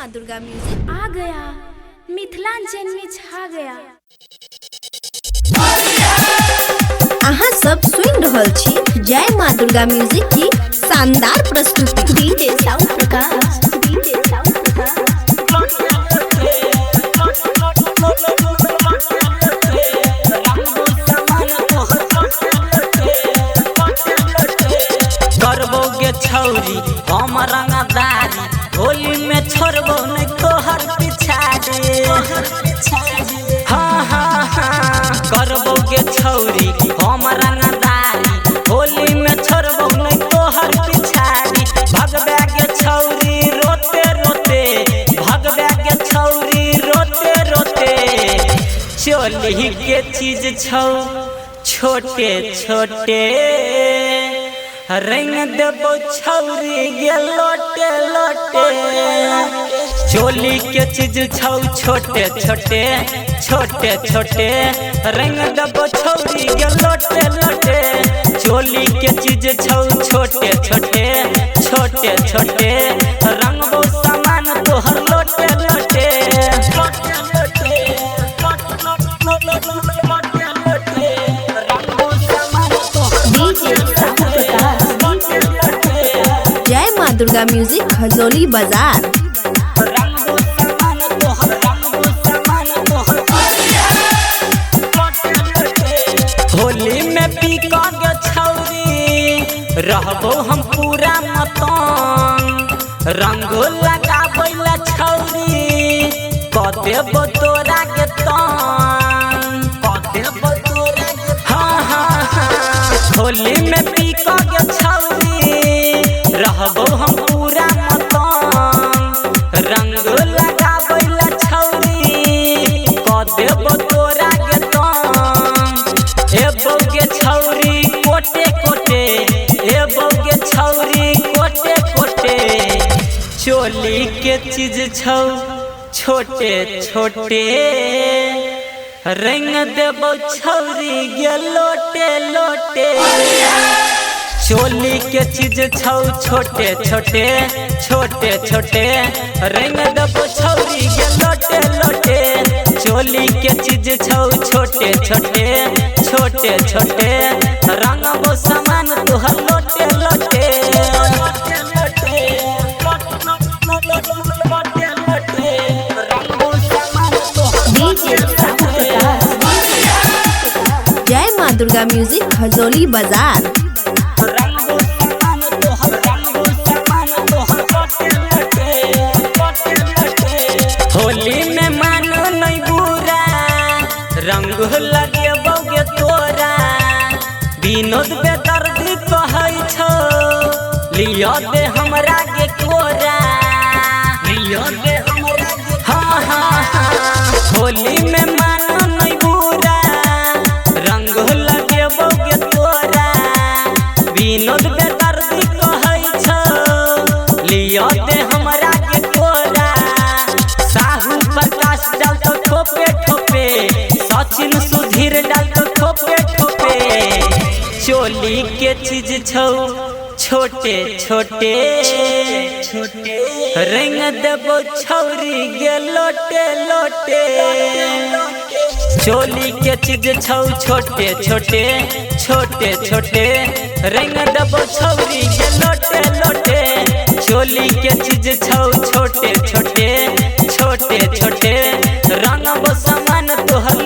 माँ दुर्गा म्यूजिक आ गया मिथिलांचल में छा गया। अहाँ सब सुन रहल छी जय माँ दुर्गा म्यूजिक की शानदार प्रस्तुति। DJ sound Prakash, DJ sound Prakash. करबोगे छौरी हम रंगदारी, होली में छोड़बो नहीं तोहर पिछाड़ी। हाँ हाँ हाँ करबोगे छौरी हम रंगदारी, होली में छोड़बो नहीं तोहर पिछाड़ी। भगवे के छौरी रोते रोते, भगवे के छौरी रोते रोते। चोली के चीज छौ छोटे छोटे, रंग देबो छौरी गे लोटे लोटे। चोली के चीज छौ छोटे छोटे छोटे छोटे, रंग देबो छौरी गे लोटे लोटे। चोली के चीज छौ छोटे छोटे छोटे छोटे, रंगबो सामान तोहर लोटे लोटे। जय माँ दुर्गा म्यूजिक खजोली बाजार। होली में पीकोगे छौरी रहबो हम पूरा मतन, रंगो लगाबै ला छौरी क देबो तोरा के तन, क देबो तोरा के। हाँ हाँ हाँ होली में पीकोगे छौरी रहबो हम पूरा मतन, रंग लगाबै ला छौरी क देबो तोरा के तन। एबो गे छौरी कोटे कोटे, एबो गे छौरी कोटे कोटे। चोली के चीज छौ छोटे छोटे, रंग देबो छौरी गे लोटे लोटे। चोली के चीज छौ छोटे छोटे छोटे छोटे, रंग देबो छौरी गे लोटे लोटे। चोली के चीज छौ छोटे छोटे छोटे छोटे, रंगबो सामान तोहर लोटे लोटे। जय माँ दुर्गा म्यूजिक खजोली बाजार। होली में मानो नहीं बुरा, रंग लगे बोगे तोरा। विनोद बेदर्दी कहै छौ लियो दे हमरा के कोरा, लियो दे हमरा के। हाँ हाँ हाँ होली में मानो नहीं बुरा, रंग लगे बोगे तोरा। विनोद बेदर्दी कहै छौ लियो दे हमरा के कोरा। साहू प्रकाश डाल तो ठोपे ठोपे, सचिन सुधीर डाल तो ठोपे ठोपे। चोली के चीज छौ छोटे छोटे छोटे, रंग देबो छौरी गे लोटे लोटे। चोली के चीज छौ छोटे छोटे छोटे छोटे, रंग देबो छौरी गे लोटे लोटे। चोली के चीज छौ छोटे छोटे छोटे छोटे, रंगबो सामान तोहर